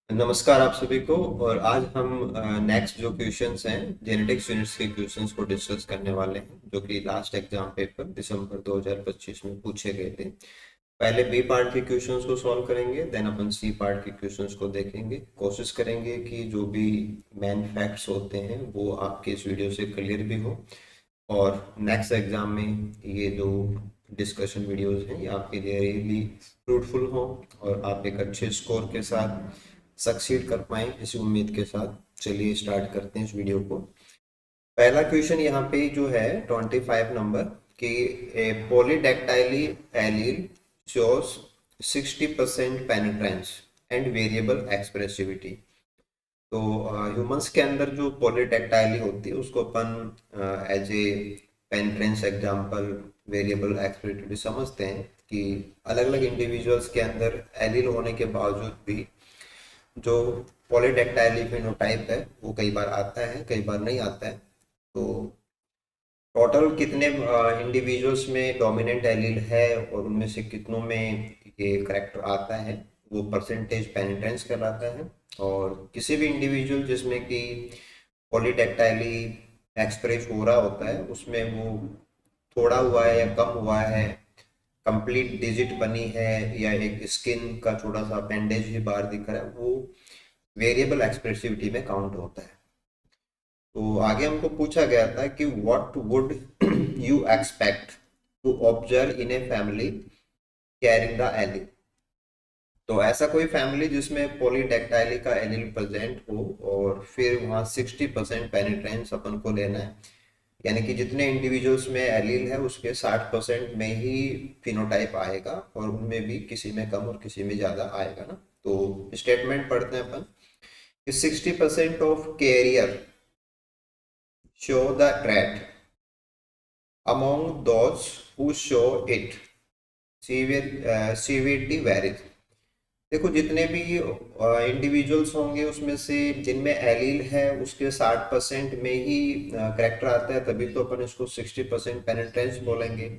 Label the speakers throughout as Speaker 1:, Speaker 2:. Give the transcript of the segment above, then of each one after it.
Speaker 1: नमस्कार आप सभी को। और आज हम नेक्स्ट जो क्वेश्चंस हैं जेनेटिक्स यूनिट्स के क्वेश्चंस को डिस्कस करने वाले हैं, जो कि लास्ट एग्जाम पेपर दिसंबर 2025 में पूछे गए थे। पहले बी पार्ट के क्वेश्चंस को सॉल्व करेंगे, देन अपन सी पार्ट के क्वेश्चंस को देखेंगे। कोशिश करेंगे कि जो भी मेन फैक्ट्स होते हैं वो आपके इस वीडियो से क्लियर भी हो, और नेक्स्ट एग्जाम में ये जो डिस्कशन वीडियोस हैं ये आपके लिए रियली फ्रूटफुल हो और आप एक अच्छे स्कोर के साथ सक्सीड कर पाएं, इसी उम्मीद के साथ चलिए स्टार्ट करते हैं इस वीडियो को। पहला क्वेश्चन यहाँ पे जो है 25 नंबर कि a polydactyly allele shows 60% penetrance and variable expressivity. तो ह्यूमंस के अंदर जो पॉलीडेक्टाइली होती है उसको अपन as a penetrance example variable expressivity समझते हैं कि अलग अलग इंडिविजुअल्स के अंदर एलील होने के बावजूद भी जो पॉलीडेक्टाइली फेनोटाइप है वो कई बार आता है, कई बार नहीं आता है। तो टोटल कितने इंडिविजुअल्स में डोमिनेंट एलील है और उनमें से कितनों में ये करेक्टर आता है वो परसेंटेज पेनिट्रेंस कहलाता है। और किसी भी इंडिविजुअल जिसमें कि पॉलीडेक्टाइली एक्सप्रेस हो रहा होता है उसमें वो थोड़ा हुआ है या कम हुआ है, कंप्लीट डिजिट बनी है या एक स्किन का छोटा सा अपेंडेज ही बाहर दिख रहा है, वो वेरिएबल एक्सप्रेसिविटी में काउंट होता है। तो आगे हमको पूछा गया था कि what would you expect to observe in a family carrying the allele. तो ऐसा कोई फैमिली जिसमें पॉलीडेक्टाइली का एलील प्रेजेंट हो और फिर वहाँ 60% पेनिट्रेंस अपन को लेना है, यानी कि जितने इंडिविजुअल्स में एलील है उसके 60% में ही फिनोटाइप आएगा और उनमें भी किसी में कम और किसी में ज़्यादा आएगा ना। तो स्टेटमेंट पढ़ते हैं अपन कि 60% of carrier show the trait among those who show it severity varies। देखो जितने भी इंडिविजुअल्स होंगे उसमें से जिनमें एलील है उसके 60% में ही करेक्टर आता है, तभी तो अपन इसको 60% पेनिट्रेंस बोलेंगे।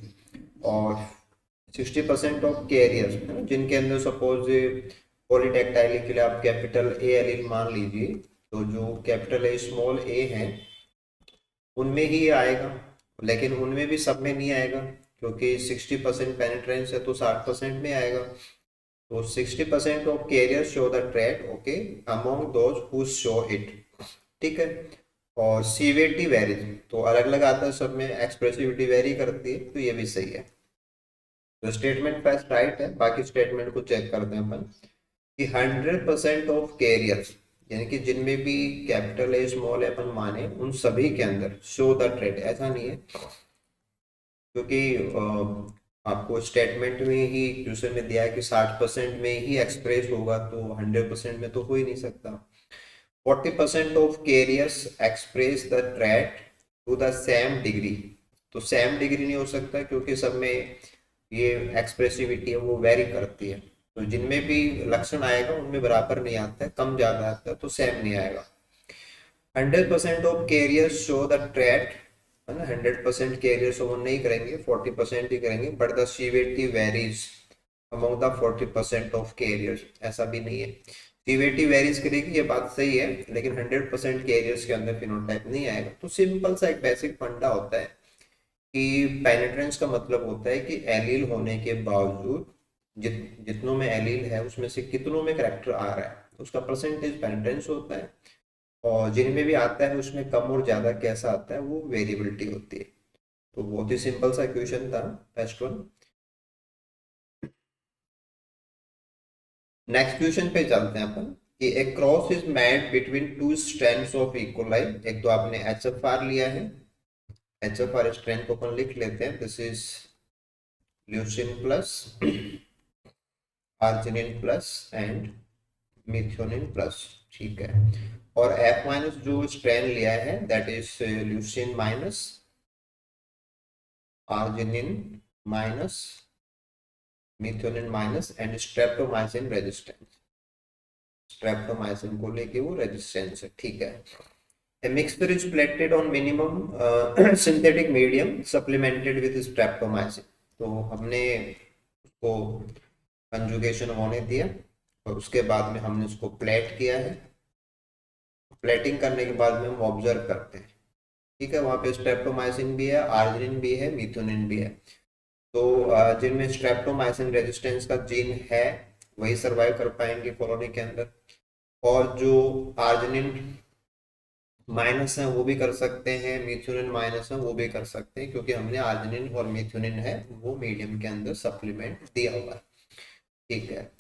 Speaker 1: और 60% ऑफ कैरियर है ना, जिनके अंदर सपोज पॉलीडेक्टाइली के लिए आप कैपिटल ए एलील मान लीजिए, तो जो कैपिटल ए स्मॉल ए है उनमें ही आएगा, लेकिन उनमें भी सब में नहीं आएगा क्योंकि 60% पेनिट्रेंस है तो 60% में आएगा। तो 60% of carrier show the trait okay among those who show it, ठीक है। और सीवियरिटी वेरीज, तो अलग अलग आता है सब में, एक्सप्रेसिविटी वेरी करती है, तो ये भी सही है। तो स्टेटमेंट फर्स्ट राइट है, बाकी स्टेटमेंट को चेक करते हैं अपन कि 100% ऑफ कैरियर्स, यानी कि जिनमें भी कैपिटल ए स्मॉल ए अपन माने उन सभी के अंदर शो द ट्रेड, ऐसा नहीं है क्योंकि आपको स्टेटमेंट में ही क्वेश्चन में दिया है कि 60% में ही एक्सप्रेस होगा, तो 100% में तो हो ही नहीं सकता। 40% of carriers express the trait to the same degree, तो सेम डिग्री नहीं हो सकता क्योंकि सब में ये एक्सप्रेसिविटी है वो वेरी करती है। तो जिनमें भी लक्षण आएगा उनमें बराबर नहीं आता है, कम ज्यादा आता है, तो सेम नहीं आएगा। 100% of carriers show the trade, है ना, 100% कैरियर शो नहीं करेंगे, 40% ही करेंगे, but the severity varies among the 40% of carriers, ऐसा भी नहीं है। सीवियरिटी वेरीज करेगी ये बात सही है, लेकिन 100% कैरियर्स के अंदर फिनोटाइप नहीं आएगा। तो सिंपल सा एक बेसिक फंडा होता है कि पेनिट्रेंस का मतलब होता है कि एलील होने के बावजूद जितनों में एलील है उसमें से कितनों में करेक्टर आ रहा है, तो उसका परसेंटेज पेनिट्रेंस होता है। और जिनमें भी आता है उसमें कम और ज्यादा कैसा आता है वो वेरिएबिलिटी होती है। तो बहुत ही सिंपल सा क्वेश्चन था, फर्स्ट वन। नेक्स्ट क्वेश्चन पे चलते हैं अपन कि a cross is made between two strands of E coli. एक तो आपने एच एफ आर लिया है, एच एफ आर स्ट्रैंड को अपन लिख लेते हैं, this is leucine plus arginine plus and methionine plus, ठीक है। और एफ माइनस जो स्ट्रैंड लिया है that is leucine minus arginine minus methionine minus and streptomycin resistance, streptomycin को लेके वो रेजिस्टेंस है, ठीक है। A mixture is plated on minimum synthetic medium supplemented with streptomycin। तो हमने उसको कंजुगेशन होने दिया और उसके बाद में हमने उसको प्लेट किया है। प्लेटिंग करने के बाद में हम ऑब्जर्व करते हैं, ठीक है, वहाँ पे स्ट्रेप्टोमाइसिन भी है, आर्जिनिन भी है, मिथुनिन भी है। तो जिनमें स्ट्रेप्टोमाइसिन रेजिस्टेंस का जीन है वही सरवाइव कर पाएंगे कॉलोनी के अंदर, और जो आर्जिनिन माइनस है वो भी कर सकते हैं, मिथुनिन माइनस है वो भी कर सकते हैं, क्योंकि हमने आर्जिनिन और मिथुनिन है वो मीडियम के अंदर सप्लीमेंट दिया हुआ है, ठीक है।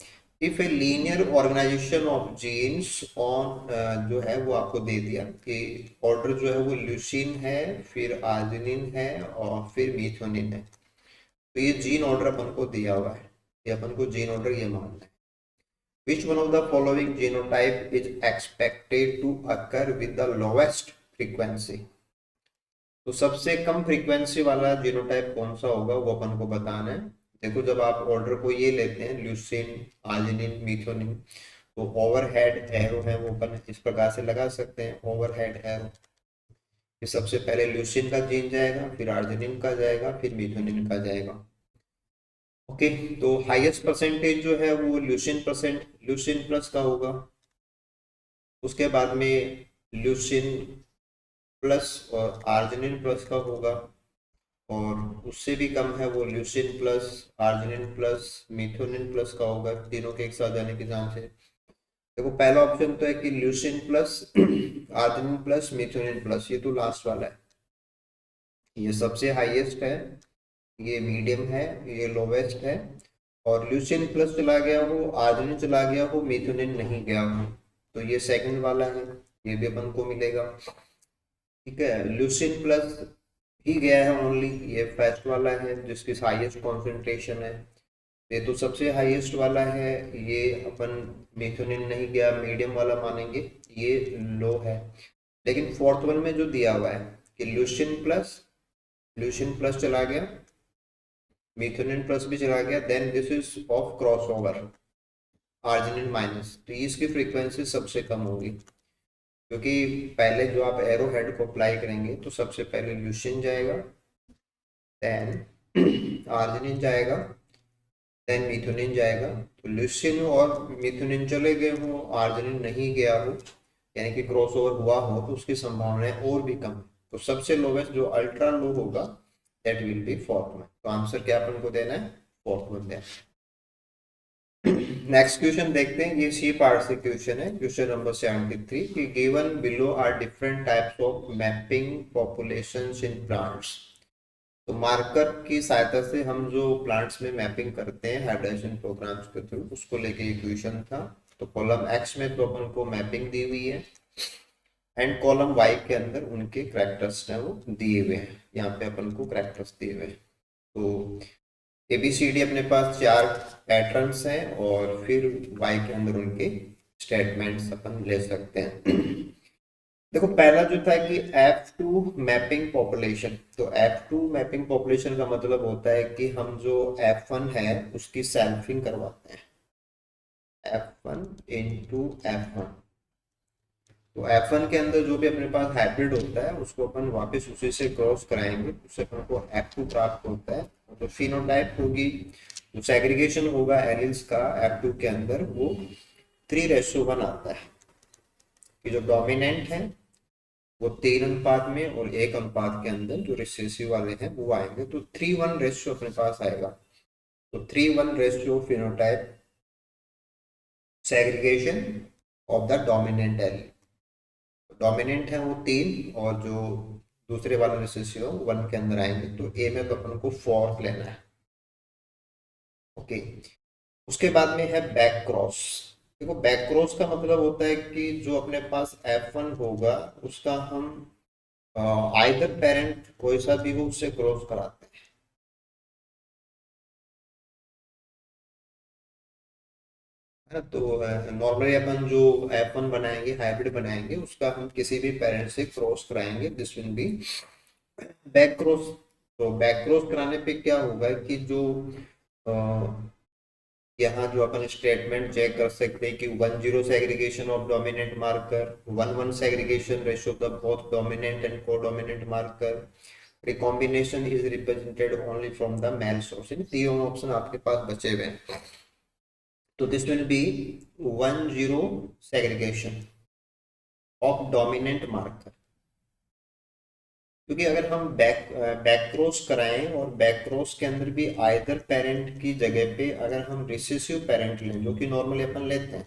Speaker 1: If a linear organisation of genes on, जो है वो आपको दे दिया कि ऑर्डर जो है वो ल्यूसीन है, फिर आर्जिनिन है और फिर मिथुनिन है। तो ये जीन ऑर्डर अपन को दिया हुआ है, ये अपन को जीन ऑर्डर ये मानना है। Which one of the following genotype is expected to occur with the lowest frequency? तो सबसे कम फ्रीक्वेंसी वाला जीनोटाइप कौन सा होगा वो अपन को बताना है। देखो जब आप ऑर्डर को ये लेते हैं ल्यूसीन, आर्जिनिन, मिथुनिन, तो ओवरहेड एरो है वो अपन इस प्रकार से लगा सकते हैं, ओवरहेड एरो। ये सबसे पहले ल्यूसीन का जीन जाएगा, फिर आर्जिनिन का जाएगा, फिर मिथुनिन का जाएगा। ओके, तो हाईएस्ट परसेंटेज जो है वो ल्यूसीन प्लस का होगा। उसके बाद में ल्यूसीन प्लस और आर्जिनिन प्लस का होगा, और उससे भी कम है वो leucine plus, arginine plus, मिथुनिन plus का होगा, तीनों के एक साथ जाने के चांस है। देखो पहला ऑप्शन तो है कि leucine plus, arginine plus, मिथुनिन plus, ये तो लास्ट वाला है, ये सबसे हाईएस्ट है, ये मीडियम है, ये लोवेस्ट है। और ल्यूसीन प्लस चला गया हो, आर्जिनिन चला गया हो, मिथुनिन नहीं गया हो, तो ये सेकंड वाला है, ये भी अपन को मिलेगा, ठीक है। ल्यूसीन प्लस ही गया है ओनली, ये फर्स्ट वाला है जिसकी हाईएस्ट कॉन्सेंट्रेशन है, ये तो सबसे हाईएस्ट वाला है, ये अपन मिथुनिन नहीं गया, मीडियम वाला मानेंगे, ये लो है। लेकिन फोर्थ वन में जो दिया हुआ है कि ल्यूसीन प्लस चला गया, मिथुनिन प्लस भी चला गया, then this is of cross over, arginine minus, तो इसकी फ्रीक्वेंसी सबसे कम होगी, क्योंकि पहले जो आप एरो हेड को अप्लाई करेंगे तो सबसे पहले ल्यूसीन जाएगा, देन आर्जिनिन जाएगा, देन मिथुनिन जाएगा। तो ल्यूसीन और मिथुनिन चले गए हो, आर्जिनिन नहीं गया हो, यानी कि क्रॉस ओवर हुआ हो, तो उसकी संभावना और भी कम है। तो सबसे लोवेस्ट जो अल्ट्रा लो होगा that will be fourth one. तो आंसर क्या अपन को देना है, फोर्थ वन देना है। नेक्स्ट क्वेश्चन देखते हैं, ये सी पार्ट से क्वेश्चन है, क्वेश्चन नंबर 73 कि given below are different types of mapping populations in plants. तो मार्कर की सहायता से हम जो प्लांट्स में मैपिंग करते हैं हाइब्रिडाइजेशन प्रोग्राम्स के थ्रू, उसको लेके ये क्वेश्चन था। तो कॉलम एक्स में तो अपन को मैपिंग दी हुई है, एंड कॉलम वाई के अंदर उनके कैरेक्टर्स हैं वो दिए हुए हैं, यहाँ पे अपन को कैरेक्टर्स दिए हुए हैं। तो ABCD अपने पास 4 पैटर्न्स हैं, और फिर वाई के अंदर उनके स्टेटमेंट्स अपन ले सकते हैं। देखो पहला जो था कि F2 मैपिंग पॉपुलेशन, तो F2 मैपिंग पॉपुलेशन का मतलब होता है कि हम जो F1 है उसकी सेल्फिंग करवाते हैं, F1 into F1। तो F1 के अंदर जो भी अपने पास हाइब्रिड होता है उसको अपन वापस उसी से क्रॉस कराएंगे, उससे अपन को F2 प्राप्त होता है। तो फिनोटाइप होगी, जो सेग्रीगेशन होगा एलिल्स का F2 के अंदर, वो 3:1 आता है, कि जो डोमिनेंट है वो 3 अनुपात में, और 1 अनुपात के अंदर जो रिसेसिव वाले हैं वो आएंगे, तो 3:1 रेशियो अपने पास आएगा। तो 3:1 ratio phenotype segregation of the dominant allele, dominant है वो 3, और जो दूसरे वाले रिसेसिव 1 के अंदर आएंगे, तो ए में तो अपन को 4 लेना है। ओके, उसके बाद में है बैक क्रॉस। देखो बैक क्रॉस का मतलब होता है कि जो अपने पास F1 होगा उसका हम आइदर पेरेंट कोई सा भी हो उससे क्रॉस कराते हैं, है ना। तो नॉर्मली अपन जो F1 बनाएंगे, हाइब्रिड बनाएंगे, उसका हम किसी भी पेरेंट से क्रॉस कराएंगे, this will be back cross. तो बैक क्रॉस कराने पे क्या होगा कि जो यहाँ जो अपन स्टेटमेंट चेक कर सकते हैं कि 1:0 segregation of dominant marker, 1:1 segregation ratio of the both dominant and codominant marker, recombination is represented only from the male source. तीनों ऑप्शन आपके पास बचे हुए हैं। तो this will be 1-0 segregation of dominant marker. क्योंकि अगर हम बैक क्रॉस कराएं और बैक क्रॉस के अंदर भी आइदर पेरेंट की जगह पे अगर हम रिसेसिव पेरेंट लें, जो कि नॉर्मली अपन लेते हैं,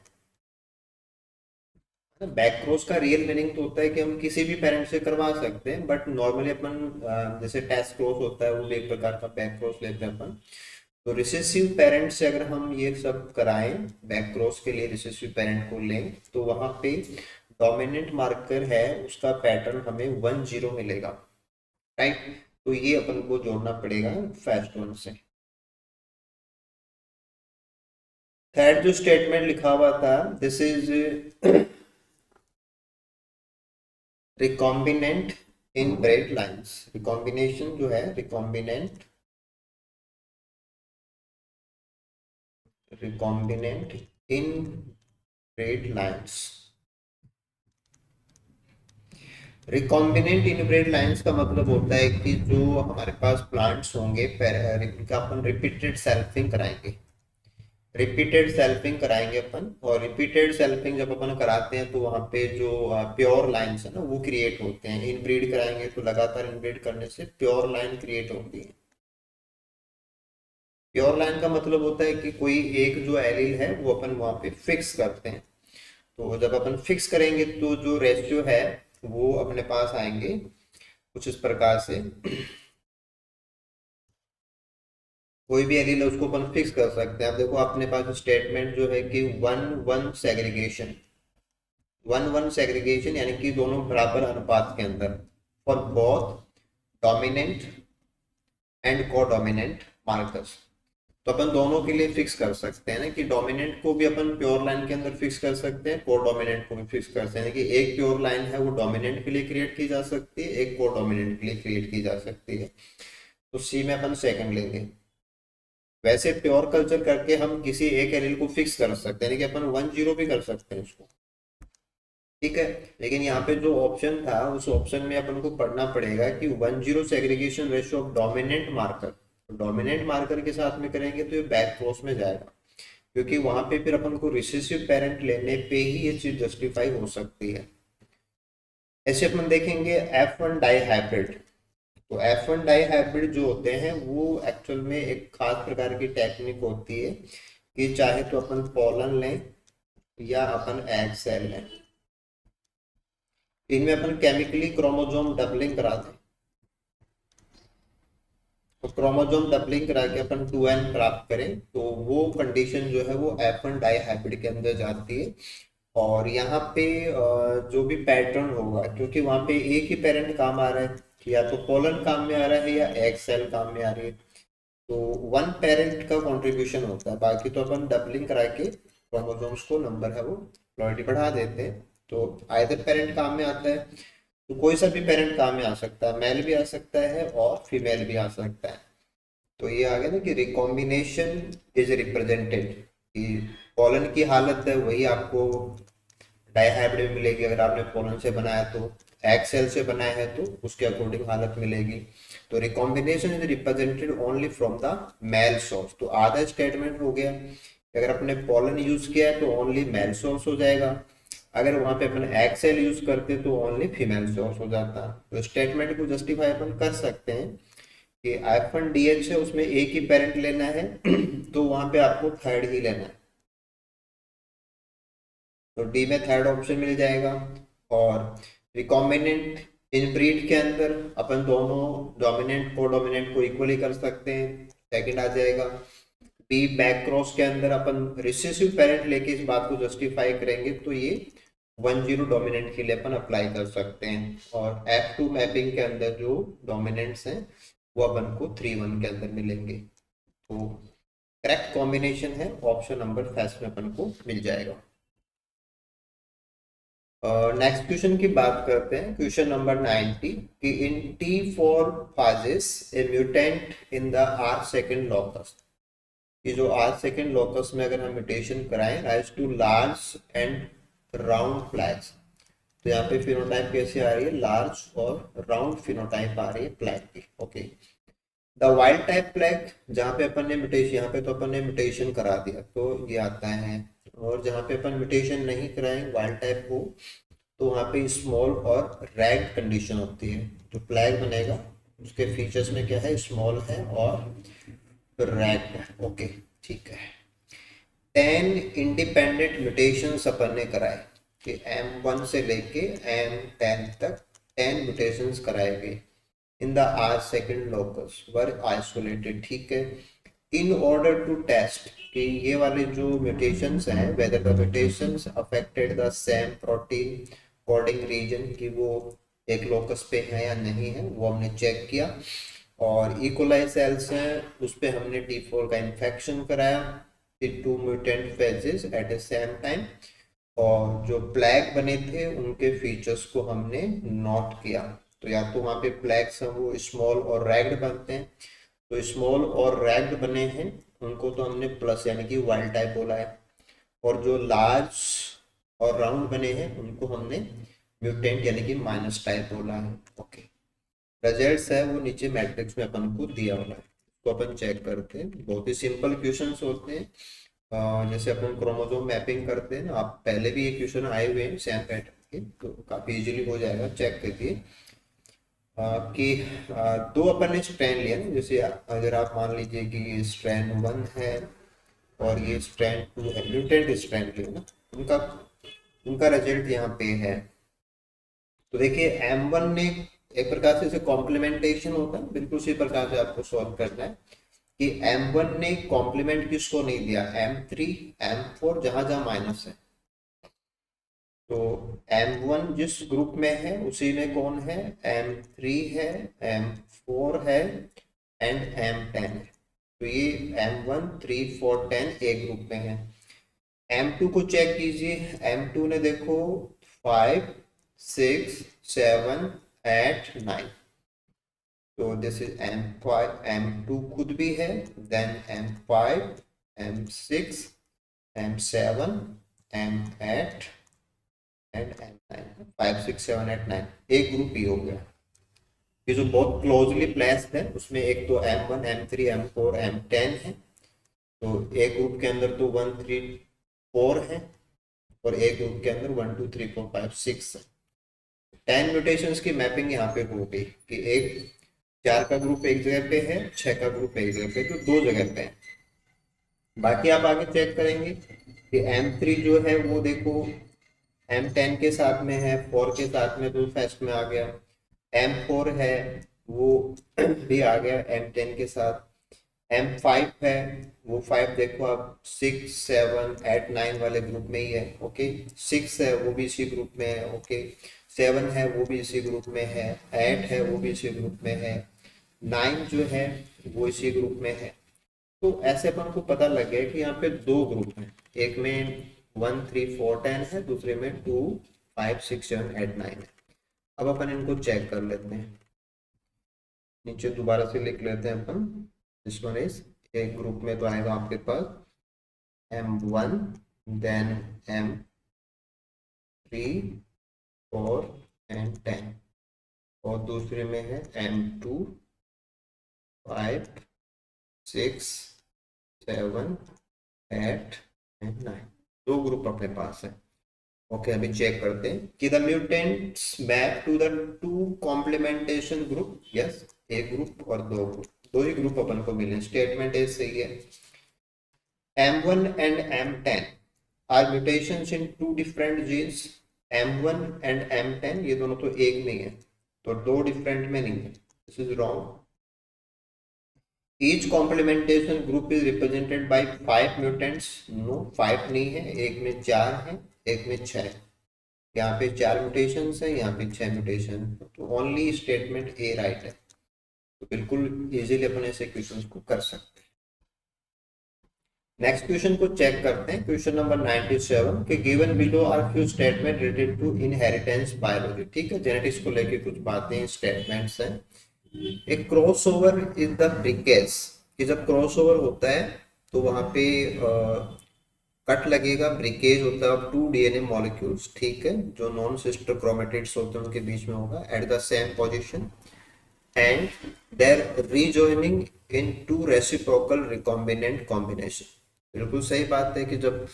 Speaker 1: बैक क्रॉस का रियल मीनिंग तो होता है कि हम किसी भी पेरेंट से करवा सकते हैं, बट नॉर्मली अपन जैसे टेस्ट क्रॉस होता है वो भी एक प्रकार का बैक क्रॉस लेते हैं अपन। तो रिसेसिव पेरेंट से अगर हम ये सब कराएं, बैक क्रॉस के लिए रिसेसिव पेरेंट को लें, तो वहां पे डोमिनेंट मार्कर है उसका पैटर्न हमें 1-0 मिलेगा, राइट। तो ये अपन को जोड़ना पड़ेगा फर्स्ट वन से। थर्ड जो स्टेटमेंट लिखा हुआ था, this is recombinant inbred lines. Recombination जो है, recombinant inbred lines. Recombinant inbred lines का मतलब होता है कि जो हमारे पास प्लांट्स होंगे इनका अपन रिपीटेड सेल्फिंग कराएंगे। रिपीटेड सेल्फिंग कराएंगे अपन, और रिपीटेड सेल्फिंग जब अपन कराते हैं तो वहाँ पे जो प्योर लाइंस है ना वो क्रिएट होते हैं। इनब्रीड कराएंगे तो लगातार इनब्रीड करने से प्योर लाइन क्रिएट होती है। प्योर लाइन का मतलब होता है कि कोई एक जो एलील है वो अपन वहाँ पे फिक्स करते हैं। तो जब अपन फिक्स करेंगे तो जो रेशियो है वो अपने पास आएंगे कुछ इस प्रकार से। कोई भी एलील है उसको अपन फिक्स कर सकते हैं। अब देखो अपने पास स्टेटमेंट जो है कि 1-1 सेग्रीगेशन, 1-1 सेग्रीगेशन यानी कि दोनों बराबर अनुपात के अंदर for both dominant and codominant markers. तो अपन दोनों के लिए फिक्स कर सकते हैं ना कि डोमिनेंट को भी अपन प्योर लाइन के अंदर फिक्स कर सकते हैं, कोडोमिनेंट को भी फिक्स कर सकते हैं कि एक प्योर लाइन है वो डोमिनेंट के लिए क्रिएट की जा सकती है, एक कोडोमिनेंट के लिए क्रिएट की जा सकती है। तो सी में अपन सेकंड लेंगे। वैसे प्योर कल्चर करके हम किसी एक एलील को फिक्स कर सकते हैं, लेकिन अपन 1-0 भी कर सकते हैं उसको, ठीक है। लेकिन यहाँ पे जो ऑप्शन था उस ऑप्शन में अपन को पढ़ना पड़ेगा कि 1-0 segregation ratio of dominant marker. Dominant marker के साथ में करेंगे तो ये बैक क्रॉस में जाएगा, क्योंकि वहां पे फिर अपन को रिसेसिव पेरेंट लेने पे ही ये चीज जस्टिफाई हो सकती है। ऐसे अपन देखेंगे F1 डाई हाइब्रिड। तो F1 डाई हाइब्रिड जो होते हैं वो एक्चुअल में एक खास प्रकार की टेक्निक होती है कि चाहे तो अपन पोलन लें या अपन एग सेल लें, इनमें अपन केमिकली क्रोमोसोम डबलिंग करा दें। तो क्रोमोसोम डबलिंग करा के अपन 2n प्राप्त करें तो वो कंडीशन जो है वो F1 डाई हाइब्रिड के अंदर जाती है। और यहाँ पे जो भी पैटर्न होगा, क्योंकि वहाँ पे एक ही पेरेंट काम आ रहा है, या तो पोलन काम में आ रहा है या एग सेल काम में आ रही है, तो वन पेरेंट का कंट्रीब्यूशन होता है। बाकी तो अपन डबलिंग करा के क्रोमोसोम्स को नंबर है वो प्रोबेबिलिटी बढ़ा देते हैं। तो आइदर पेरेंट काम में आता है, तो कोई सा भी पेरेंट काम में आ सकता है, मेल भी आ सकता है और फीमेल भी आ सकता है। तो ये आ गया ना कि रिकॉम्बिनेशन इज रिप्रेजेंटेड, कि पोलन की हालत है वही आपको डाइहाइब्रिड में मिलेगी। अगर आपने पोलन से बनाया तो एग सेल से बनाया है तो उसके अकॉर्डिंग हालत मिलेगी। तो recombination is represented only from the male source. तो आधा स्टेटमेंट हो गया, अगर अपने पोलन यूज किया है तो ओनली मेल सोर्स हो जाएगा, अगर वहां पे अपन एग सेल यूज करते तो ओनली फीमेल सोर्स हो जाता। तो स्टेटमेंट को जस्टिफाई अपन कर सकते हैं कि F1DH है उसमें एक ही पेरेंट लेना है तो वहां पे आपको थर्ड ही लेना है, तो डी में थर्ड ऑप्शन मिल जाएगा। और रिकॉम्बिनेंट इनब्रीड के अंदर अपन दोनों डोमिनेंट को डोमिनेंट को इक्वली कर सकते हैं, सेकंड आ जाएगा। बी बैक क्रॉस के अंदर अपन रिसेसिव पेरेंट लेके इस बात को जस्टिफाई करेंगे तो ये 1-0 डोमिनेंट के लिए अपन अप्लाई कर सकते हैं। और F2 मैपिंग के अंदर जो डोमिनेंट्स हैं वो अपन को 3-1 के अंदर मिलेंगे। तो करेक्ट कॉम्बिनेशन है ऑप्शन नंबर फर्स्ट में अपन को मिल जाएगा। नेक्स्ट क्वेश्चन की बात करते हैं, क्वेश्चन नंबर 90 कि in T4 phases a mutant in the R second locus. ये जो R सेकंड लॉकस में अगर हम म्यूटेशन कराएं rise to large and round flags, तो यहाँ पे फिनोटाइप कैसे आ रही है, लार्ज और राउंड फिनोटाइप आ रही है फ्लैग की, okay. The wild type flag, जहाँ पे अपन ने म्यूटेशन, यहाँ पे तो अपन ने म्यूटेशन करा दिया तो ये आता है। और जहाँ पे अपन म्यूटेशन नहीं कराएं वाइल्ड टाइप को, तो वहाँ पे स्मॉल और रैग कंडीशन होती है। जो फ्लैग बनेगा उसके फीचर्स में क्या है, स्मॉल है और रैग है। ओके, ठीक है। 10 इंडिपेंडेंट म्यूटेशंस अपन ने कराए कि M1 से लेके M10 तक 10 म्यूटेशंस कराए गए in the R second locus were isolated, ठीक है। इन ऑर्डर टू टेस्ट कि ये वाले जो म्यूटेशंस हैं whether the mutations affected the same protein coding region, कि वो एक लोकस पे है या नहीं है, वो हमने चेक किया। और इकोलाई सेल्स हैं उस पे हमने T4 का इन्फेक्शन कराया, to mutant phases at the same time. और जो प्लैग बने थे उनके फीचर्स को हमने नोट किया। तो या तो वहाँ पे प्लैग्स हैं वो स्मॉल और रैग्ड बनते हैं, तो स्मॉल और रैग्ड बने हैं उनको तो हमने प्लस यानी कि वाइल्ड टाइप बोला है। और जो लार्ज और राउंड बने हैं उनको हमने म्यूटेंट यानी कि माइनस टाइप बोला है। ओके, रिजल्ट्स है वो नीचे मैट्रिक्स में अपन को दिया हुआ है, तो अपन चेक करते हैं। बहुत ही सिंपल क्वेश्चंस होते हैं। जैसे अपन क्रोमोसोम मैपिंग करते हैं ना, आप पहले भी ये क्वेश्चन आए हुए हैं सेम पैटर्न के, तो काफी इजीली हो जाएगा, चेक करिए। कि दो अपन ने स्ट्रैंड लिया ना, जैसे अगर आप मान लीजिए कि ये स्ट्रैंड 1 है और ये स्ट्रैंड 2 है, म्यूटेंट स्ट्रैंड लिया ना, उनका उनका रिजल्ट यहाँ पे है। तो देखिए M1 ने एक प्रकार से इसे कॉम्प्लीमेंटेशन होता है, बिल्कुल उसी प्रकार से आपको सॉल्व करना है कि M1 ने कॉम्प्लीमेंट किसको नहीं दिया, M3 M4 जहां जहां माइनस है। तो M1 जिस ग्रुप में है उसी में कौन है, M3 है, M4 है एंड M10 है। तो ये M1 3 4 10 एक ग्रुप में है। M2 को चेक कीजिए, M2 ने देखो 5 6 7 8 9, तो दिस इज M5 M2 खुद भी है, then M5 M6 M7 M8 and M9, 5 6 7 8 9 एक ग्रुप ही हो गया। ये जो बहुत क्लोजली प्लेस्ड है उसमें एक तो M1 M3 M4 M10 है, तो एक ग्रुप के अंदर तो 1 3 4 है और एक ग्रुप के अंदर 1 2 3 4 5 6 है। 10 म्यूटेशंस की मैपिंग यहाँ पे हो गई कि एक 4 का ग्रुप एक जगह पे है, 6 का ग्रुप एक जगह पे, तो दो जगह पे है। बाकी आप आगे चेक करेंगे कि M3 जो है वो देखो M10 के साथ में है, 4 के साथ में तो फर्स्ट में आ गया। M4 है वो भी आ गया M10 के साथ। M5 है वो 5 देखो आप 6 7 8 9 वाले ग्रुप में ही है। ओके, 6 है वो भी इसी ग्रुप में है। ओके, 7 है वो भी इसी ग्रुप में है, 8 है वो भी इसी ग्रुप में है, 9 जो है वो इसी ग्रुप में है। तो ऐसे अपन को पता लग गया कि यहाँ पे दो ग्रुप हैं, एक में 1 3 4 10 है, दूसरे में 2 5 6 7 8 9 है। अब अपन इनको चेक कर लेते हैं, नीचे दोबारा से लिख लेते हैं अपन। दिस वन इज, एक ग्रुप में तो आएगा आपके पास M1 देन M3 4 एंड 10, और दूसरे में है M2 5 6 7 8 एंड 9, दो ग्रुप अपने पास है। ओके, अभी चेक करते हैं कि the mutants map to the two complementation group. Yes, एक ग्रुप और दो ग्रुप, दो ही ग्रुप अपन को मिले, स्टेटमेंट ए सही है। M1 and M10 are mutations in two different genes, M1 and M10 ये दोनों तो एक में है, तो दो डिफरेंट में नहीं है, this is wrong. Each complementation group is represented by 5 mutants, no 5 नहीं है, एक में 4 है एक में 6 है। यहाँ पे 4 म्यूटेशंस है, यहाँ पे 6 म्यूटेशन, तो ओनली स्टेटमेंट ए राइट है। तो बिल्कुल इजीली अपन ऐसे क्वेश्चंस को कर सकते हैं। नेक्स्ट क्वेश्चन को चेक करते हैं, क्वेश्चन नंबर 97 के given below are few statement related to inheritance biology. ठीक है, जेनेटिक्स को लेके कुछ बातें स्टेटमेंट्स हैं। एक क्रॉसओवर इज द ब्रिकेज, कि जब क्रॉसओवर होता है तो वहां पे कट लगेगा, ब्रिकेज होता है टू डीएनए मॉलिक्यूल्स, ठीक है, जो नॉन सिस्टर क्रोमेटिड्स होते हैं उनके बीच में होगा at the same position. and their rejoining in two reciprocal recombinant combination। बिल्कुल सही बात है कि जब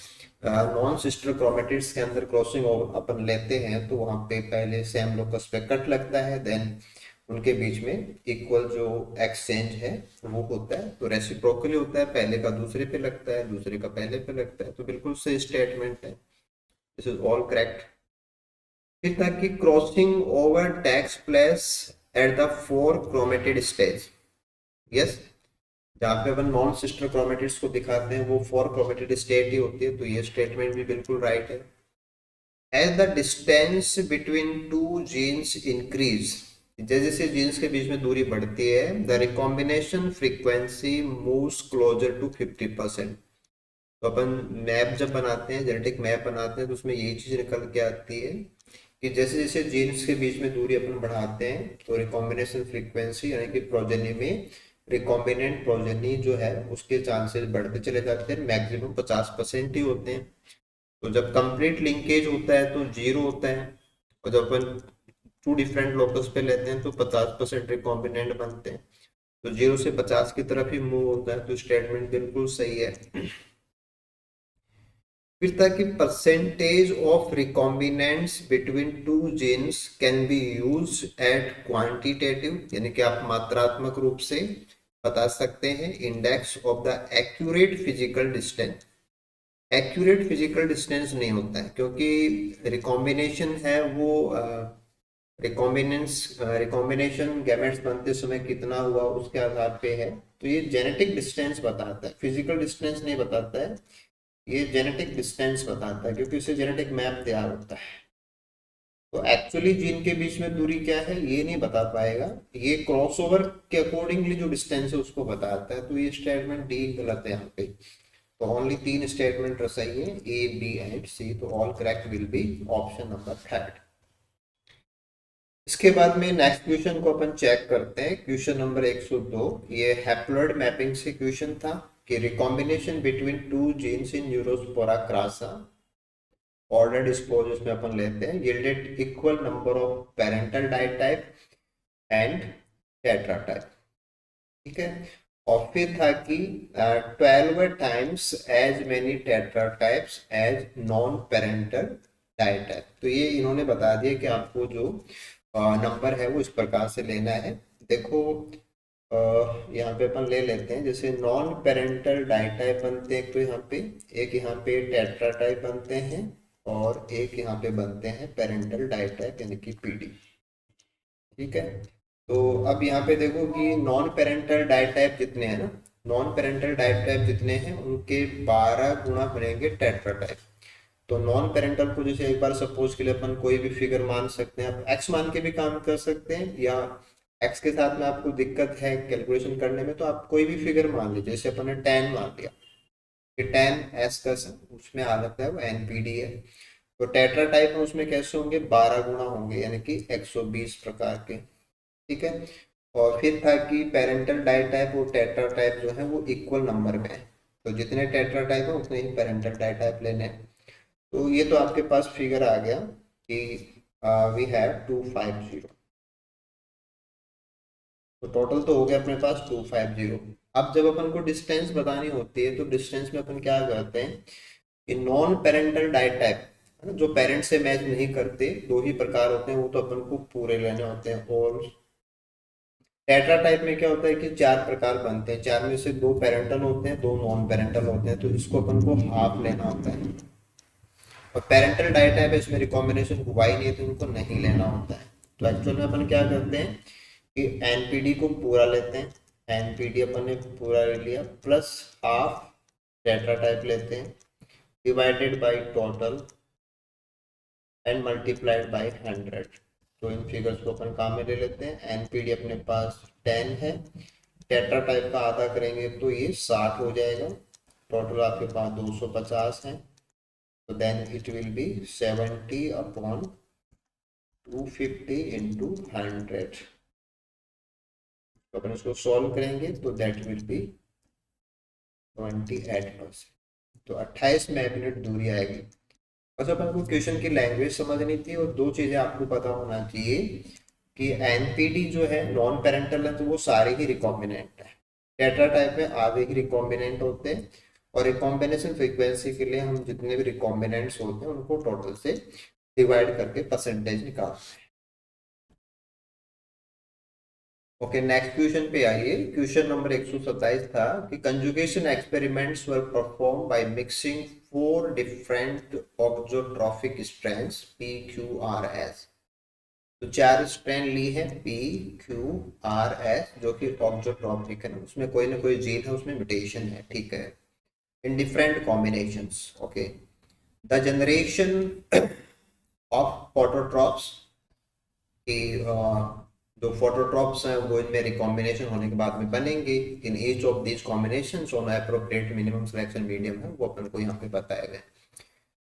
Speaker 1: नॉन सिस्टर क्रोमेटिड्स के अंदर क्रॉसिंग अपन लेते हैं तो वहां पे पहले सेम लोकस पे कट लगता है, देन उनके बीच में इक्वल जो एक्सचेंज है वो होता है, तो रेसिप्रोकली होता है, पहले का दूसरे पे लगता है, दूसरे का पहले पे लगता है, तो बिल्कुल सही स्टेटमेंट है, दिस इज ऑल करेक्ट। फिर था कि crossing over takes place at the four chromatid stage. Yes, जहाँ पे अपन नॉन सिस्टर क्रोमेटिड्स को दिखाते हैं वो फोर क्रोमेटिड स्टेट ही होती है, तो ये स्टेटमेंट भी बिल्कुल राइट है। As the distance between two genes increase, जैसे जैसे जीन्स के बीच में दूरी बढ़ती है, the recombination frequency moves closer to 50%। तो अपन मैप जब बनाते हैं, जेनेटिक मैप बनाते हैं, तो उसमें यही चीज निकल के आती है कि जैसे जैसे जीन्स के बीच में दूरी अपन बढ़ाते हैं तो रिकॉम्बिनेशन फ्रीक्वेंसी यानी कि प्रोजेनी में रिकॉम्बिनेंट प्रोजेनी जो है उसके चांसेस बढ़ते चले जाते हैं, मैक्सिमम 50% ही होते हैं। तो जब कंप्लीट लिंकेज होता है तो जीरो होता है, और जब अपन टू डिफरेंट लोकस पे लेते हैं तो 50% रिकॉम्बिनेंट बनते हैं, तो जीरो से 50 की तरफ ही मूव होता है, तो स्टेटमेंट बिल्कुल सही है। फिर था कि percentage of recombinants between two genes can be use at quantitative, यानी कि आप मात्रात्मक रूप से बता सकते हैं, index of the accurate physical distance. Accurate physical distance नहीं होता है क्योंकि रिकॉम्बिनेशन है वो रिकॉम्बिनेशन गैमेट्स बनते समय कितना हुआ उसके आधार पे है, तो ये जेनेटिक डिस्टेंस बताता है, फिजिकल डिस्टेंस नहीं बताता है, ये जेनेटिक डिस्टेंस बताता है क्योंकि उससे जेनेटिक मैप तैयार होता है। तो एक्चुअली जीन के बीच में दूरी क्या है ये नहीं बता पाएगा, ये क्रॉसओवर के अकॉर्डिंगली जो डिस्टेंस है उसको बताता है, तो ये स्टेटमेंट डी गलत है यहाँ पे। तो ओनली तीन स्टेटमेंट सही है, ए बी एंड सी, तो all correct will be option number third. इसके बाद में नेक्स्ट क्वेश्चन को अपन चेक करते हैं, क्वेश्चन नंबर 102। ये हैप्लॉइड मैपिंग से क्वेश्चन था कि recombination between two genes in Neurospora crassa order dispose इसमें अपन लेते हैं, yielded equal number of parental ditype and tetratype. ठीक है, और फिर था कि 12 times as many tetratypes as non parental ditype. तो ये इन्होंने बता दिया कि आपको जो नंबर है वो इस प्रकार से लेना है। देखो यहाँ पे अपन ले लेते हैं, जैसे नॉन पेरेंटल डाइट टाइप बनते हैं तो यहाँ पे एक यहाँ पे टेट्रा टाइप बनते हैं और एक यहाँ पे बनते हैं पेरेंटल डाइट टाइप यानी कि पीडी। ठीक है, तो अब यहाँ पे देखो कि नॉन पेरेंटल डाइट टाइप जितने हैं ना, नॉन पेरेंटल डाइट टाइप जितने हैं उनके 12 गुना बनेंगे टेट्रा टाइप। तो नॉन पेरेंटल को जैसे एक बार सपोज के लिए अपन कोई भी फिगर मान सकते हैं, आप एक्स मान के भी काम कर सकते हैं, या एक्स के साथ में आपको दिक्कत है कैलकुलेशन करने में तो आप कोई भी फिगर मान लीजिए, जैसे अपन ने 10 मान लिया कि 10 का उसमें आ जाता है वो एनपीडी है। तो टेट्रा टाइप में उसमें कैसे होंगे, 12 गुना होंगे यानी कि 120 प्रकार के। ठीक है, और फिर था कि पेरेंटल डाइट टाइप और टेट्रा टाइप जो है वो इक्वल नंबर में है, तो जितने टेट्रा टाइप है उतने ही पेरेंटल डाइट टाइप लेने हैं। तो ये तो आपके पास फिगर आ गया कि वी हैव 250, तो टोटल तो हो गया अपने पास 250। अब जब अपन को डिस्टेंस बतानी होती है तो डिस्टेंस में अपन क्या करते हैं कि नॉन पेरेंटल डाइट टाइप जो पेरेंट से मैच नहीं करते, दो ही प्रकार होते हैं, वो तो अपन को पूरे लेने होते हैं। और टेट्रा टाइप में क्या होता है कि चार प्रकार बनते हैं, चार में से दो पेरेंटल होते हैं, दो नॉन पेरेंटल होते हैं, तो इसको अपन को हाफ लेना होता है। और पेरेंटल डाइट टाइप है इसमें रिकॉम्बिनेशन हुआ ही नहीं है तो इनको नहीं लेना होता है। तो एक्चुअल में अपन क्या करते हैं कि एनपीडी को पूरा लेते हैं, एनपीडी अपन ने पूरा ले लिया प्लस हाफ टेट्रा टाइप लेते हैं divided by total and multiplied by 100। तो इन फिगर्स को अपन काम में ले लेते हैं, एनपीडी अपने पास 10 है, टेट्रा टाइप का आधा करेंगे तो ये 60 हो जाएगा, टोटल आपके पास 250 है, तो then it will be 70 upon 250 into 100। तो अपन इसको सॉल्व करेंगे तो दैट विल बी 28%, तो 28 मिनट दूरी आएगी। बस अपन को क्वेश्चन की लैंग्वेज समझनी थी और दो चीजें आपको पता होना चाहिए कि एनपीडी जो है नॉन पेरेंटल है तो वो सारे ही रिकॉम्बिनेंट है। टेट्रा टाइप में आधे ही रिकॉम्बिनेंट होते हैं, और रिकॉम्बिनेशन फ्रीक्वेंसी के लिए हम जितने भी रिकॉम्बिनेंट्स होते हैं उनको टोटल से डिवाइड करके परसेंटेज निकालते हैं। ओके, नेक्स्ट क्वेश्चन पे आइए। क्वेश्चन नंबर 127 था कि conjugation experiments were perform by mixing 4 different auxotrophic strands P Q R S. तो 4 स्ट्रैंड ली है पी क्यू आर एस जो कि ऑक्सोट्रॉफिक है, उसमें कोई ना कोई जीन है, उसमें म्यूटेशन है, ठीक है, in different combinations. Okay, the generation of फोटोट्रॉप्स कि जो फोटोट्रॉप्स हैं वो इनमें रिकॉम्बिनेशन होने के बाद में बनेंगे। In each of these combinations on appropriate minimum selection medium है वो अपन को यहाँ पे बताया गया।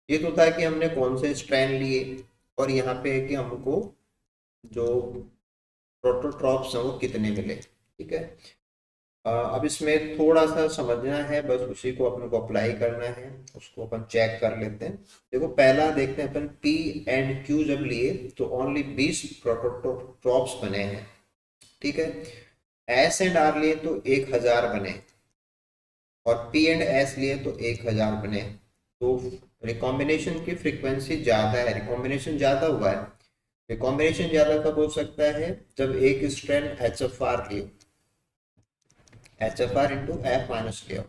Speaker 1: ये तो था कि हमने कौन से स्ट्रैंड लिए, और यहाँ पे है कि हमको जो प्रोटोट्रॉप्स हैं वो कितने मिले, ठीक है। अब इसमें थोड़ा सा समझना है, बस उसी को अपन को अप्लाई करना है, उसको अपन चेक कर लेते हैं। देखो पहला देखते हैं अपन, पी एंड क्यू जब लिए तो ओनली 20 प्रोटोट्रॉप्स बने हैं, ठीक है। एस एंड आर लिए तो 1000 बने, और पी एंड एस लिए तो 1000 बने। तो रिकॉम्बिनेशन की फ्रीक्वेंसी ज्यादा है, रिकॉम्बिनेशन ज्यादा हुआ है। रिकॉम्बिनेशन ज्यादा कब हो सकता है, जब एक स्ट्रैंड एच एफ आर लिए, H F are into F minus लिया।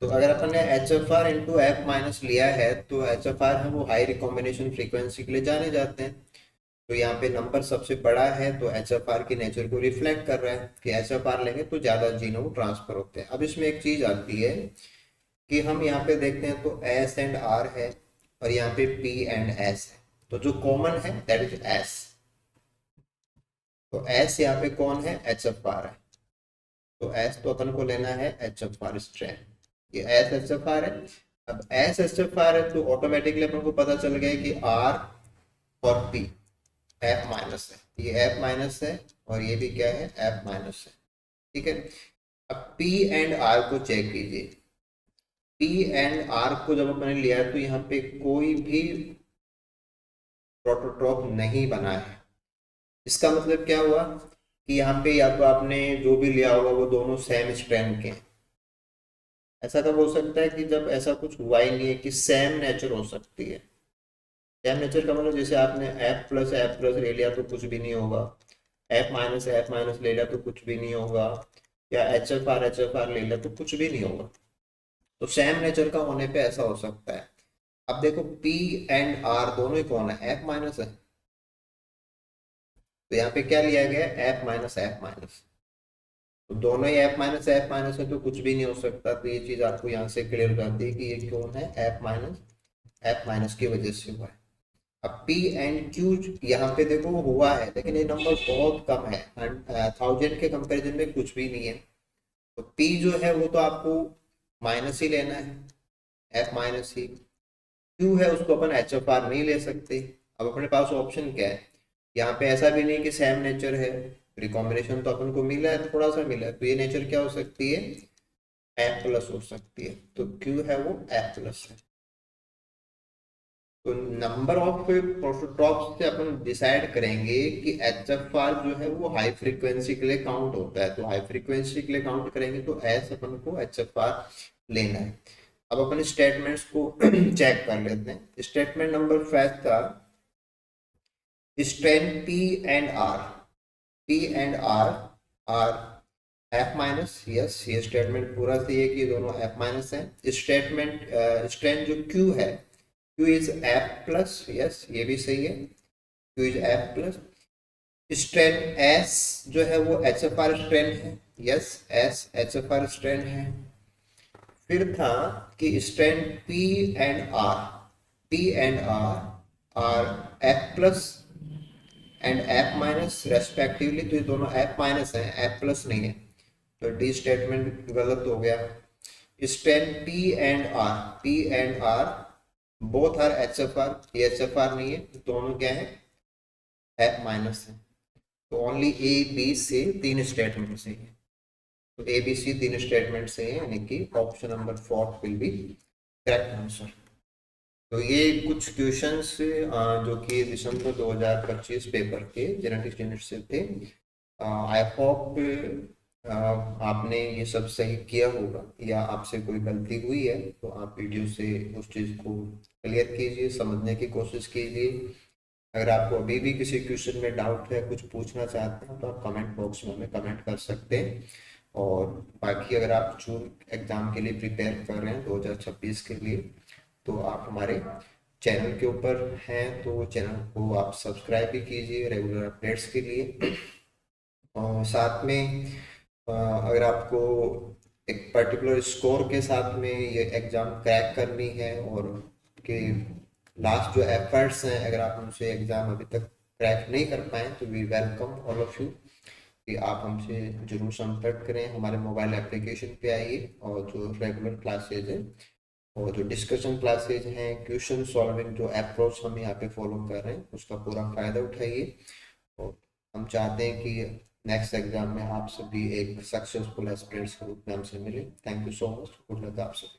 Speaker 1: तो अगर अपन ने H F are into F minus लिया है तो एच एफ आर है वो हाई रिकॉम्बिनेशन फ्रीक्वेंसी के लिए जाने जाते हैं। तो यहाँ पे नंबर सबसे बड़ा है तो एच एफ आर की नेचर को रिफ्लेक्ट कर रहा है कि एच एफ आर लेंगे तो ज्यादा जीनोम ट्रांसफर होते हैं। अब इसमें एक चीज आती है कि हम यहाँ पे देखते हैं तो एस एंड आर है, और यहाँ पे पी एंड एस है, तो जो कॉमन है दैट इज एस। तो एस यहाँ पे कौन है, एच एफ आर है। तो एस तो अपन को लेना है एच एफ आर स्ट्रैंड, ये एस एच एफ आर है। अब एस एच एफ आर है तो ऑटोमेटिकली अपन को पता चल गया कि आर और पी एफ माइनस है, ये एफ माइनस है और ये भी क्या है, एफ माइनस है, ठीक है। अब पी एंड आर को चेक कीजिए। पी एंड आर को जब अपने लिया है तो यहाँ पे कोई भी प्रोटोट्रॉप नहीं बना है। इसका मतलब क्या हुआ कि यहाँ पे या तो आपने जो भी लिया होगा वो दोनों सेम स्ट्रैंड के हैं। ऐसा कब हो सकता है कि जब ऐसा कुछ हुआ ही नहीं है कि सेम नेचर हो सकती है। सेम नेचर का मतलब जैसे आपने एफ प्लस ले लिया तो कुछ भी नहीं होगा, एफ माइनस ले लिया तो कुछ भी नहीं होगा, या एच एफ आर ले लिया तो कुछ भी नहीं होगा। तो सेम नेचर का होने पे ऐसा हो सकता है। अब देखो पी एंड आर दोनों ही कौन है, एफ माइनस है। तो यहाँ पे क्या लिया गया है, एफ माइनस। तो दोनों ही एफ माइनस है तो कुछ भी नहीं हो सकता। तो ये चीज आपको यहाँ से क्लियर हो जाती है कि ये क्यों है, एफ माइनस की वजह से हुआ है। अब P एंड Q यहाँ पे देखो हुआ है, लेकिन ये नंबर बहुत कम है, 1000 के कंपैरिजन में कुछ भी नहीं है। तो P जो है वो तो आपको माइनस ही लेना है, F माइनस ही। Q है उसको अपन एच एफ आर नहीं ले सकते। अब अपने पास ऑप्शन क्या है, यहाँ पे ऐसा भी नहीं कि सेम नेचर है, रिकॉम्बिनेशन तो अपन को मिला है, थोड़ा सा मिला है, तो ये नेचर क्या हो सकती है, एफ प्लस हो सकती है। तो Q है वो एफ प्लस है। तो नंबर ऑफ प्रोटोटॉप्स से अपन डिसाइड करेंगे कि एच एफ आर जो है वो हाई फ्रीक्वेंसी के लिए काउंट होता है। तो हाई फ्रीक्वेंसी के लिए काउंट करेंगे तो एस अपन को एच एफ आर लेना है। अब अपन स्टेटमेंट्स को चेक कर लेते हैं। स्टेटमेंट नंबर 5 था strain P and R are F minus. Yes, ये स्टेटमेंट पूरा सही है कि दोनों एफ माइनस है। स्टेटमेंट स्ट्रेंथ जो क्यू है, Q is F plus, yes ये भी सही है, Q is F plus. Strain S जो है वो HFR स्ट्रेन है, यस S HFR स्ट्रेन है। फिर था कि strain P and R are F plus and F minus respectively. तो ये दोनों F माइनस है, F प्लस नहीं है, तो डी स्टेटमेंट गलत हो गया। Strain P and R both are H F R, ये एच एफ आर नहीं है, दोनों क्या है, एफ माइनस है। तो ओनली ए बी से 3 स्टेटमेंट से है। तो ए बी सी 3 स्टेटमेंट से है, यानी कि option number 4 will be correct answer. तो ये कुछ क्वेश्चंस जो कि दिसंबर 2025 पेपर के जेनेटिक्स यूनिट से थे। आई होप आपने ये सब सही किया होगा, या आपसे कोई गलती हुई है तो आप वीडियो से उस चीज़ को क्लियर कीजिए, समझने की कोशिश कीजिए। अगर आपको अभी भी किसी क्वेश्चन में डाउट है, कुछ पूछना चाहते हैं, तो आप कमेंट बॉक्स में हमें कमेंट कर सकते हैं। और बाकी अगर आप जून एग्ज़ाम के लिए प्रिपेयर कर रहे हैं 2026 के लिए, तो आप हमारे चैनल के ऊपर हैं तो चैनल को आप सब्सक्राइब भी कीजिए रेगुलर अपडेट्स के लिए। और साथ में अगर आपको एक पर्टिकुलर स्कोर के साथ में ये एग्ज़ाम क्रैक करनी है, और के लास्ट जो एफर्ट्स हैं अगर आप उनसे एग्ज़ाम अभी तक क्रैक नहीं कर पाए तो we welcome all of you कि आप हमसे जरूर संपर्क करें। हमारे मोबाइल एप्लीकेशन पे आइए, और जो रेगुलर क्लासेज हैं और जो डिस्कशन क्लासेज हैं, क्वेश्चन सॉल्विंग जो अप्रोच हम यहाँ पे फॉलो कर रहे हैं उसका पूरा फ़ायदा उठाइए। और हम चाहते हैं कि नेक्स्ट एग्जाम में आप सभी एक सक्सेसफुल एस्पिरेंट्स के रूप में हमसे मिले। Thank you so much. Good luck आप सभी।